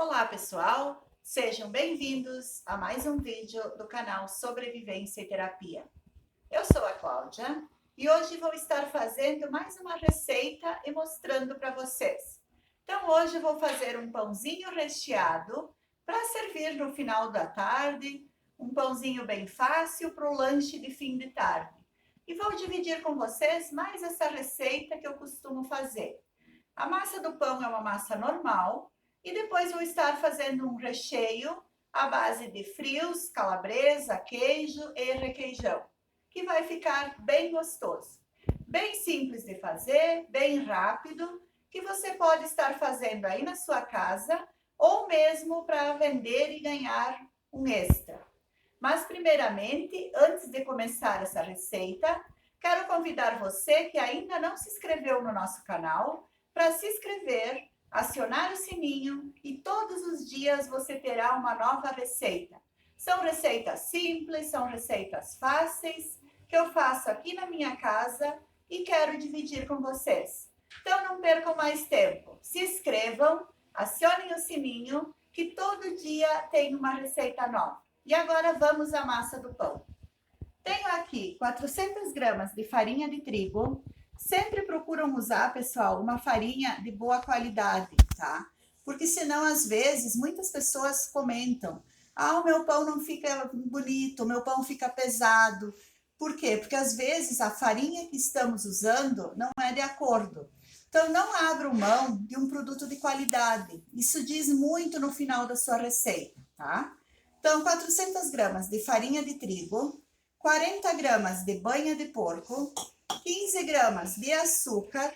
Olá pessoal, sejam bem-vindos a mais um vídeo do canal Sobrevivência e Terapia. Eu sou a Cláudia e hoje vou estar fazendo mais uma receita e mostrando para vocês. Então hoje vou fazer um pãozinho recheado para servir no final da tarde, um pãozinho bem fácil para o lanche de fim de tarde. E vou dividir com vocês mais essa receita que eu costumo fazer. A massa do pão é uma massa normal e depois vou estar fazendo um recheio à base de frios, calabresa, queijo e requeijão, que vai ficar bem gostoso. Bem simples de fazer, bem rápido, que você pode estar fazendo aí na sua casa ou mesmo para vender e ganhar um extra. Mas primeiramente, antes de começar essa receita, quero convidar você que ainda não se inscreveu no nosso canal para se inscrever, acionar o sininho e todos os dias você terá uma nova receita. São receitas simples, são receitas fáceis que eu faço aqui na minha casa e quero dividir com vocês. Então não percam mais tempo, se inscrevam, acionem o sininho que todo dia tem uma receita nova. E agora vamos à massa do pão. Tenho aqui 400 gramas de farinha de trigo. Sempre procuram usar, pessoal, uma farinha de boa qualidade, tá? Porque senão, às vezes, muitas pessoas comentam: ah, o meu pão não fica bonito, o meu pão fica pesado. Por quê? Porque às vezes a farinha que estamos usando não é de acordo. Então, não abram mão de um produto de qualidade. Isso diz muito no final da sua receita, tá? Então, 400 gramas de farinha de trigo, 40 gramas de banha de porco, 15 gramas de açúcar,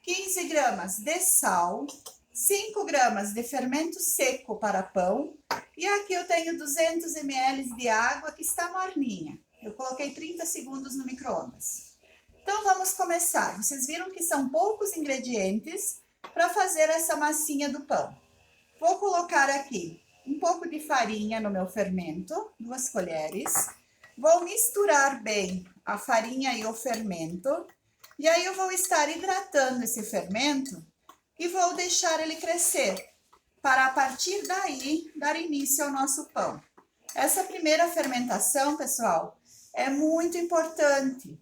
15 gramas de sal, 5 gramas de fermento seco para pão. E aqui eu tenho 200 ml de água que está morninha. Eu coloquei 30 segundos no micro-ondas. Então, vamos começar. Vocês viram que são poucos ingredientes para fazer essa massinha do pão. Vou colocar aqui um pouco de farinha no meu fermento, 2 colheres. Vou misturar bem a farinha e o fermento. E aí eu vou estar hidratando esse fermento e vou deixar ele crescer, para a partir daí dar início ao nosso pão. Essa primeira fermentação, pessoal, é muito importante.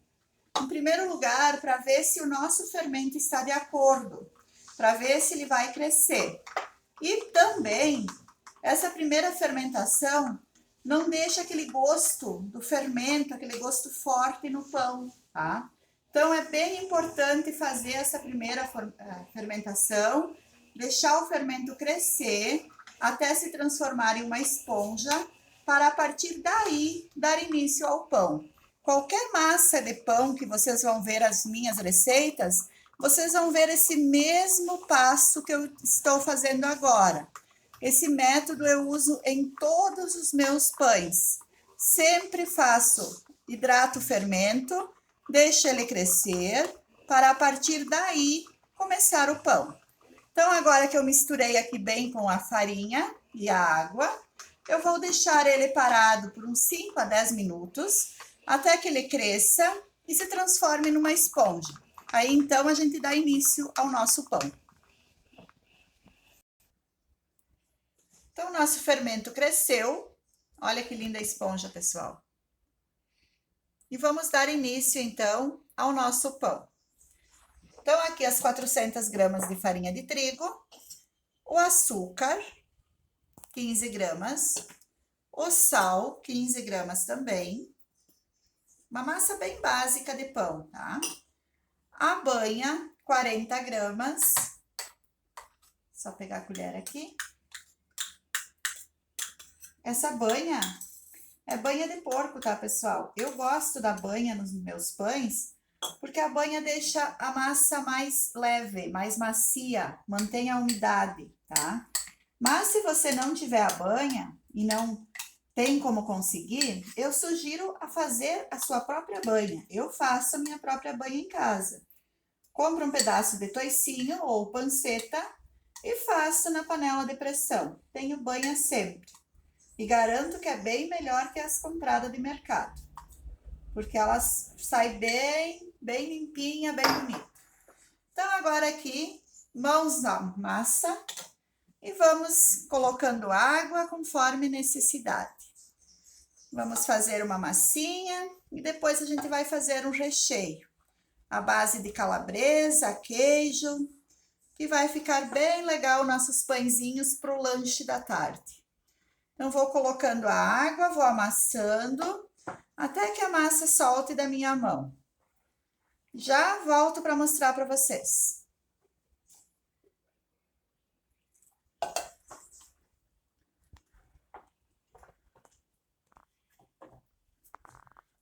Em primeiro lugar, para ver se o nosso fermento está de acordo, para ver se ele vai crescer. E também, essa primeira fermentação não deixa aquele gosto do fermento, aquele gosto forte no pão, tá? Então, é bem importante fazer essa primeira fermentação, deixar o fermento crescer até se transformar em uma esponja, para a partir daí dar início ao pão. Qualquer massa de pão que vocês vão ver as minhas receitas, vocês vão ver esse mesmo passo que eu estou fazendo agora. Esse método eu uso em todos os meus pães. Sempre hidrato o fermento, deixo ele crescer, para a partir daí começar o pão. Então, agora que eu misturei aqui bem com a farinha e a água, eu vou deixar ele parado por uns 5 a 10 minutos, até que ele cresça e se transforme numa esponja. Aí, então, a gente dá início ao nosso pão. Então, o nosso fermento cresceu. Olha que linda esponja, pessoal. E vamos dar início, então, ao nosso pão. Então, aqui as 400 gramas de farinha de trigo, o açúcar, 15 gramas, o sal, 15 gramas também. Uma massa bem básica de pão, tá? A banha, 40 gramas. Só pegar a colher aqui. Essa banha é banha de porco, tá, pessoal? Eu gosto da banha nos meus pães, porque a banha deixa a massa mais leve, mais macia, mantém a umidade, tá? Mas se você não tiver a banha e não tem como conseguir, eu sugiro a fazer a sua própria banha. Eu faço a minha própria banha em casa. Compro um pedaço de toicinho ou panceta e faço na panela de pressão. Tenho banha sempre. E garanto que é bem melhor que as compradas de mercado, porque elas saem bem limpinha, bem bonita. Então, agora aqui, mãos na massa, E vamos colocando água conforme necessidade. Vamos fazer uma massinha e depois a gente vai fazer um recheio. À base de calabresa, queijo, que vai ficar bem legal nossos pãezinhos para o lanche da tarde. Então, vou colocando a água, vou amassando, até que a massa solte da minha mão. Já volto para mostrar para vocês.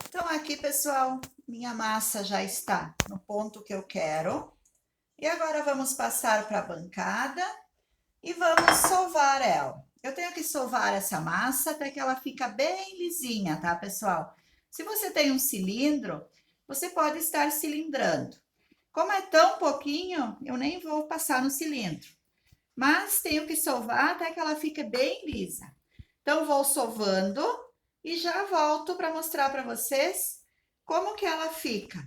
Então, aqui, pessoal, minha massa já está no ponto que eu quero. E agora vamos passar para a bancada e vamos sovar ela. Eu tenho que sovar essa massa até que ela fica bem lisinha, tá, pessoal? Se você tem um cilindro, você pode estar cilindrando. Como é tão pouquinho, eu nem vou passar no cilindro. Mas tenho que sovar até que ela fique bem lisa. Então, vou sovando e já volto para mostrar para vocês como que ela fica.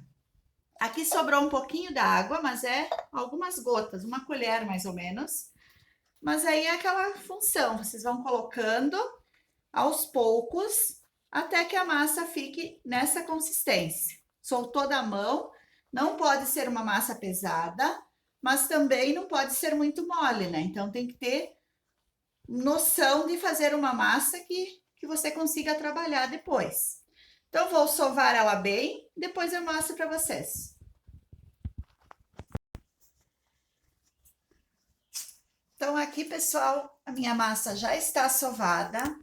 Aqui sobrou um pouquinho da água, mas é algumas gotas, uma colher mais ou menos. Mas aí é aquela função, vocês vão colocando aos poucos até que a massa fique nessa consistência. Soltou da mão, não pode ser uma massa pesada, mas também não pode ser muito mole, né? Então tem que ter noção de fazer uma massa que você consiga trabalhar depois. Então, vou sovar ela bem, depois eu mostro para vocês. Então, aqui, pessoal, a minha massa já está sovada.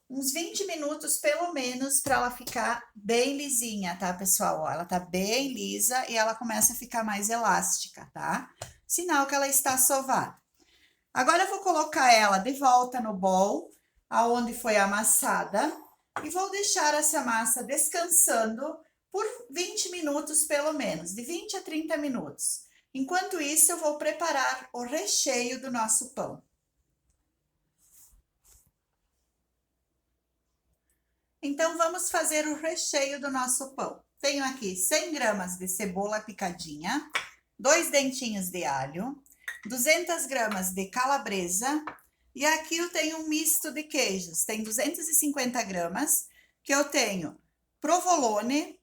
Uns 20 minutos, pelo menos, para ela ficar bem lisinha, tá, pessoal? Ó, ela tá bem lisa e ela começa a ficar mais elástica, tá? Sinal que ela está sovada. Agora, eu vou colocar ela de volta no bowl, aonde foi amassada, e vou deixar essa massa descansando por 20 minutos, pelo menos, de 20 a 30 minutos. Enquanto isso, eu vou preparar o recheio do nosso pão. Então, vamos fazer o recheio do nosso pão. Tenho aqui 100 gramas de cebola picadinha, 2 dentinhos de alho, 200 gramas de calabresa, e aqui eu tenho um misto de queijos. Tem 250 gramas, que eu tenho provolone,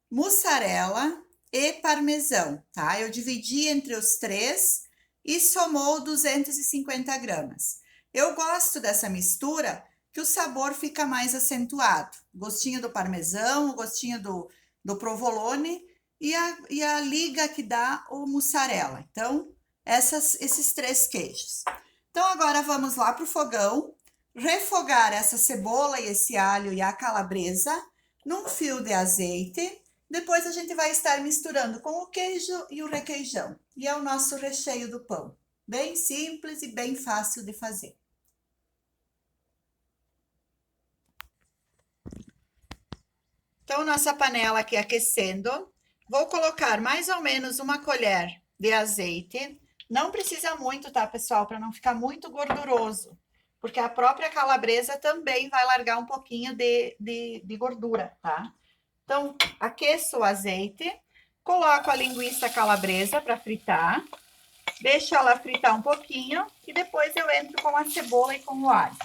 mussarela e parmesão, tá? Eu dividi entre os três e somou 250 gramas. Eu gosto dessa mistura que o sabor fica mais acentuado. Gostinho do parmesão, o gostinho do provolone e a liga que dá o mussarela. Então, esses três queijos. Então, agora vamos lá para o fogão, refogar essa cebola e esse alho e a calabresa num fio de azeite. Depois a gente vai estar misturando com o queijo e o requeijão. E é o nosso recheio do pão. Bem simples e bem fácil de fazer. Então, nossa panela aqui aquecendo. Vou colocar mais ou menos uma colher de azeite. Não precisa muito, tá, pessoal? Para não ficar muito gorduroso. Porque a própria calabresa também vai largar um pouquinho de gordura, tá? Então, aqueço o azeite. Coloco a linguiça calabresa para fritar. Deixo ela fritar um pouquinho. E depois eu entro com a cebola e com o alho.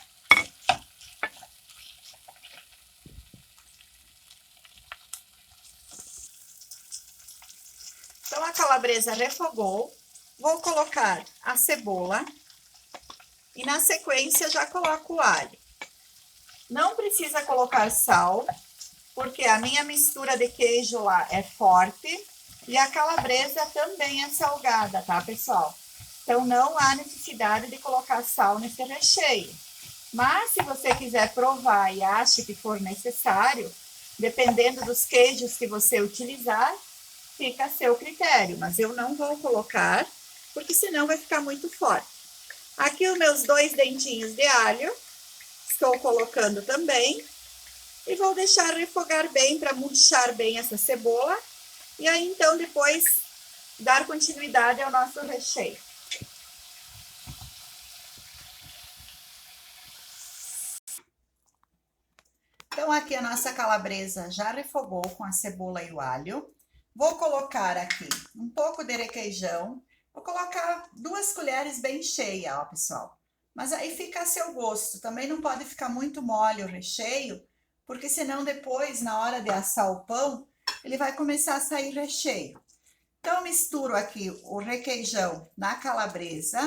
Então, a calabresa refogou, vou colocar a cebola e na sequência já coloco o alho. Não precisa colocar sal, porque a minha mistura de queijo lá é forte e a calabresa também é salgada, tá, pessoal? Então, não há necessidade de colocar sal nesse recheio. Mas, se você quiser provar e acha que for necessário, dependendo dos queijos que você utilizar, fica a seu critério, mas eu não vou colocar, porque senão vai ficar muito forte. Aqui os meus 2 dentinhos de alho, estou colocando também, e vou deixar refogar bem, para murchar bem essa cebola, e aí então depois dar continuidade ao nosso recheio. Então aqui a nossa calabresa já refogou com a cebola e o alho. Vou colocar aqui um pouco de requeijão. Vou colocar 2 colheres bem cheias, ó, pessoal. Mas aí fica a seu gosto. Também não pode ficar muito mole o recheio, porque senão depois, na hora de assar o pão, ele vai começar a sair recheio. Então, eu misturo aqui o requeijão na calabresa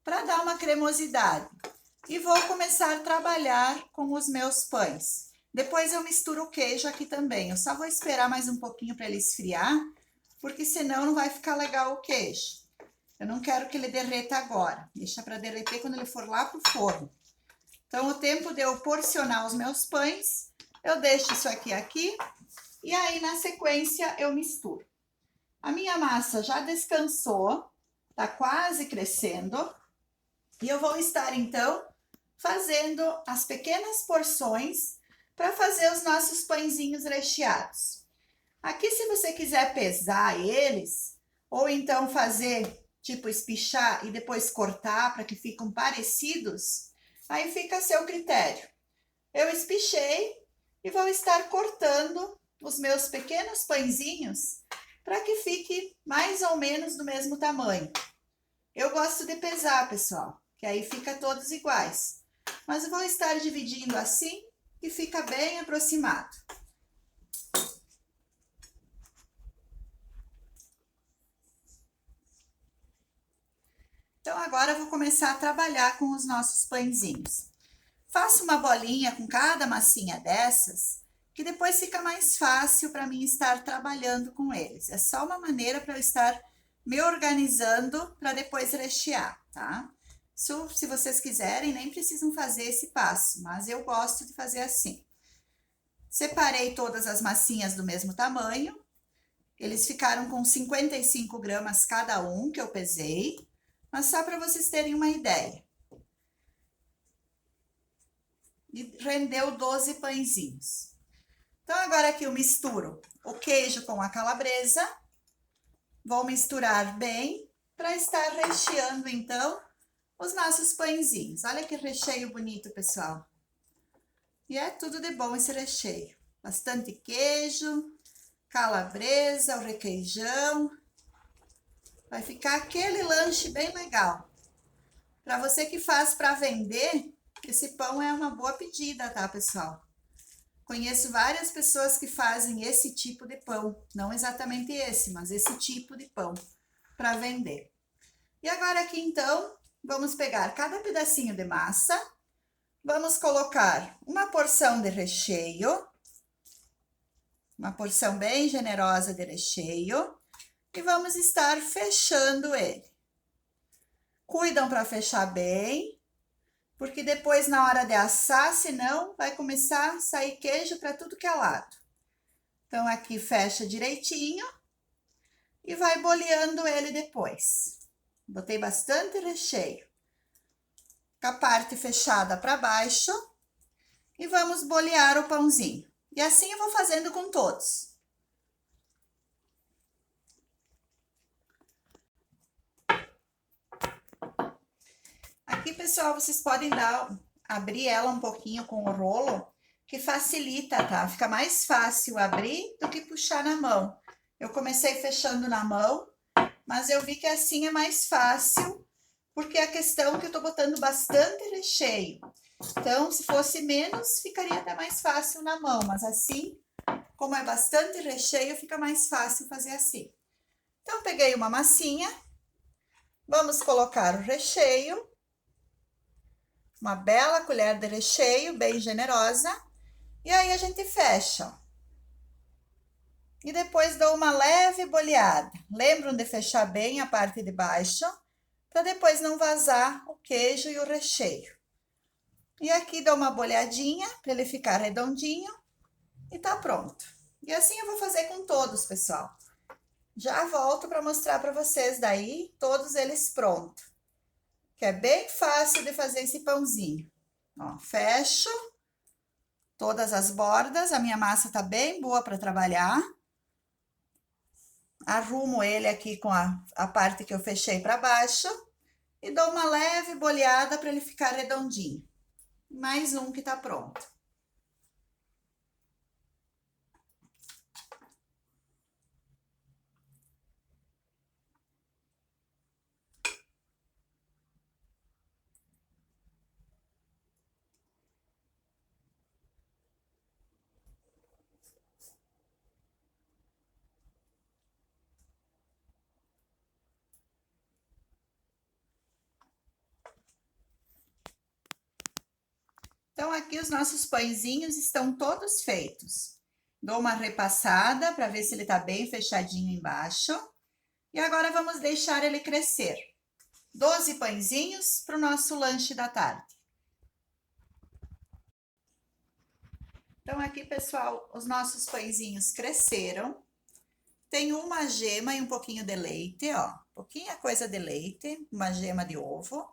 para dar uma cremosidade. E vou começar a trabalhar com os meus pães. Depois eu misturo o queijo aqui também. Eu só vou esperar mais um pouquinho para ele esfriar, porque senão não vai ficar legal o queijo. Eu não quero que ele derreta agora. Deixa para derreter quando ele for lá pro forno. Então, o tempo de eu porcionar os meus pães, eu deixo isso aqui. E aí, na sequência, eu misturo. A minha massa já descansou, tá quase crescendo. E eu vou estar, então, fazendo as pequenas porções para fazer os nossos pãezinhos recheados. Aqui, se você quiser pesar eles, ou então fazer tipo espichar e depois cortar para que fiquem parecidos, aí fica a seu critério. Eu espichei e vou estar cortando os meus pequenos pãezinhos para que fique mais ou menos do mesmo tamanho. Eu gosto de pesar, pessoal, que aí fica todos iguais. Mas eu vou estar dividindo assim e fica bem aproximado. Então, agora eu vou começar a trabalhar com os nossos pãezinhos. Faço uma bolinha com cada massinha dessas, que depois fica mais fácil para mim estar trabalhando com eles. É só uma maneira para eu estar me organizando para depois rechear, tá? Se vocês quiserem, nem precisam fazer esse passo, mas eu gosto de fazer assim. Separei todas as massinhas do mesmo tamanho. Eles ficaram com 55 gramas cada um, que eu pesei, mas só para vocês terem uma ideia. E rendeu 12 pãezinhos. Então, agora aqui eu misturo o queijo com a calabresa. Vou misturar bem para estar recheando, então, os nossos pãezinhos. Olha que recheio bonito, pessoal. E é tudo de bom esse recheio. Bastante queijo, calabresa, o requeijão. Vai ficar aquele lanche bem legal. Para você que faz para vender, esse pão é uma boa pedida, tá, pessoal? Conheço várias pessoas que fazem esse tipo de pão, não exatamente esse, mas esse tipo de pão para vender. E agora aqui, então, vamos pegar cada pedacinho de massa, vamos colocar uma porção de recheio, uma porção bem generosa de recheio, e vamos estar fechando ele. Cuidam para fechar bem, porque depois na hora de assar, senão vai começar a sair queijo para tudo que é lado. Então, aqui fecha direitinho e vai boleando ele depois. Botei bastante recheio. Com a parte fechada para baixo e vamos bolear o pãozinho. E assim eu vou fazendo com todos. Aqui, pessoal, vocês podem abrir ela um pouquinho com o rolo, que facilita, tá? Fica mais fácil abrir do que puxar na mão. Eu comecei fechando na mão, mas eu vi que assim é mais fácil, porque a questão é que eu tô botando bastante recheio. Então, se fosse menos, ficaria até mais fácil na mão, mas assim, como é bastante recheio, fica mais fácil fazer assim. Então, peguei uma massinha, vamos colocar o recheio, uma bela colher de recheio, bem generosa, e aí a gente fecha. E depois dou uma leve boleada. Lembram de fechar bem a parte de baixo, para depois não vazar o queijo e o recheio. E aqui dou uma boleadinha para ele ficar redondinho e tá pronto. E assim eu vou fazer com todos, pessoal. Já volto para mostrar para vocês daí todos eles prontos. Que é bem fácil de fazer esse pãozinho. Ó, fecho todas as bordas, a minha massa tá bem boa para trabalhar. Arrumo ele aqui com a parte que eu fechei para baixo e dou uma leve boleada para ele ficar redondinho. Mais um que tá pronto. Então, aqui os nossos pãezinhos estão todos feitos. Dou uma repassada para ver se ele está bem fechadinho embaixo. E agora vamos deixar ele crescer. 12 pãezinhos para o nosso lanche da tarde. Então, aqui, pessoal, os nossos pãezinhos cresceram. Tem uma gema e um pouquinho de leite, ó. Pouquinha coisa de leite, uma gema de ovo.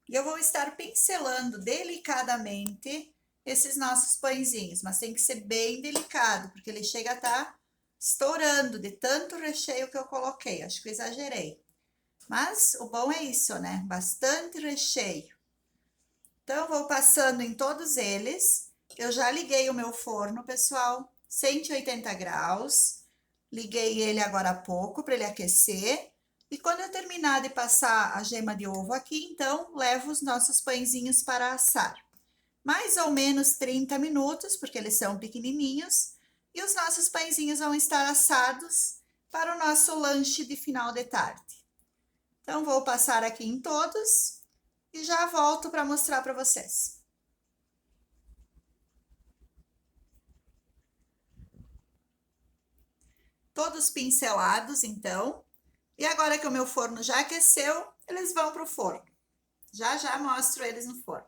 E eu vou estar pincelando delicadamente esses nossos pãezinhos, mas tem que ser bem delicado, porque ele chega a estar estourando de tanto recheio que eu coloquei. Acho que eu exagerei. Mas o bom é isso, né? Bastante recheio. Então, vou passando em todos eles. Eu já liguei o meu forno, pessoal, 180 graus. Liguei ele agora há pouco para ele aquecer. E quando eu terminar de passar a gema de ovo aqui, então, levo os nossos pãezinhos para assar. Mais ou menos 30 minutos, porque eles são pequenininhos. E os nossos pãezinhos vão estar assados para o nosso lanche de final de tarde. Então, vou passar aqui em todos e já volto para mostrar para vocês. Todos pincelados, então. E agora que o meu forno já aqueceu, eles vão para o forno. Já mostro eles no forno.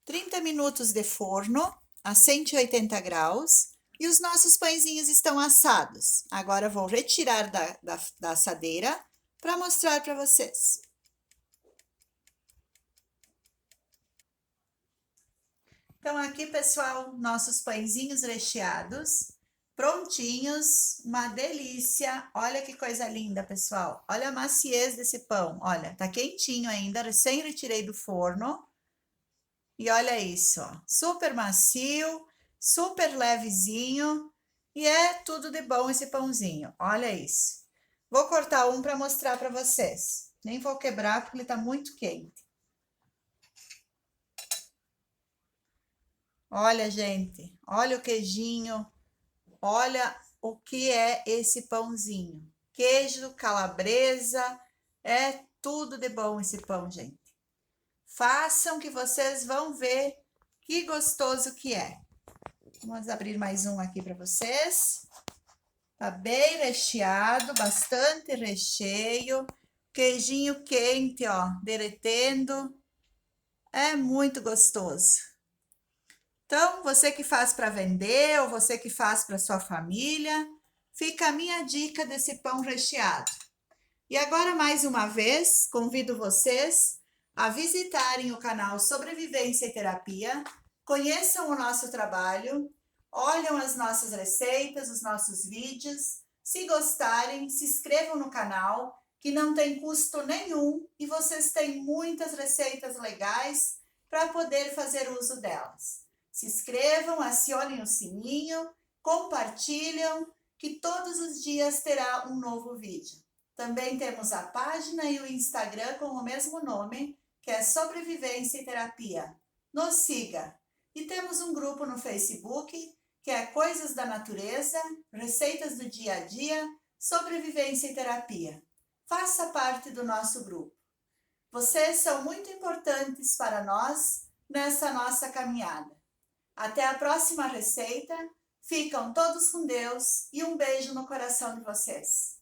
30 minutos de forno a 180 graus. E os nossos pãezinhos estão assados. Agora eu vou retirar da assadeira para mostrar para vocês. Então, aqui, pessoal, nossos pãezinhos recheados, prontinhos, uma delícia. Olha que coisa linda, pessoal. Olha a maciez desse pão. Olha, tá quentinho ainda, recém retirei do forno. E olha isso, ó, super macio, super levezinho. E é tudo de bom esse pãozinho. Olha isso. Vou cortar um para mostrar para vocês. Nem vou quebrar porque ele tá muito quente. Olha, gente, olha o queijinho, olha o que é esse pãozinho. Queijo, calabresa, é tudo de bom esse pão, gente. Façam que vocês vão ver que gostoso que é. Vamos abrir mais um aqui para vocês. Tá bem recheado, bastante recheio, queijinho quente, ó, derretendo. É muito gostoso. Então, você que faz para vender ou você que faz para sua família, fica a minha dica desse pão recheado. E agora, mais uma vez, convido vocês a visitarem o canal Sobrevivência e Terapia, conheçam o nosso trabalho, olham as nossas receitas, os nossos vídeos. Se gostarem, se inscrevam no canal, que não tem custo nenhum e vocês têm muitas receitas legais para poder fazer uso delas. Se inscrevam, acionem o sininho, compartilham, que todos os dias terá um novo vídeo. Também temos a página e o Instagram com o mesmo nome, que é Sobrevivência e Terapia. Nos siga! E temos um grupo no Facebook, que é Coisas da Natureza, Receitas do Dia a Dia, Sobrevivência e Terapia. Faça parte do nosso grupo. Vocês são muito importantes para nós nessa nossa caminhada. Até a próxima receita. Ficam todos com Deus e um beijo no coração de vocês.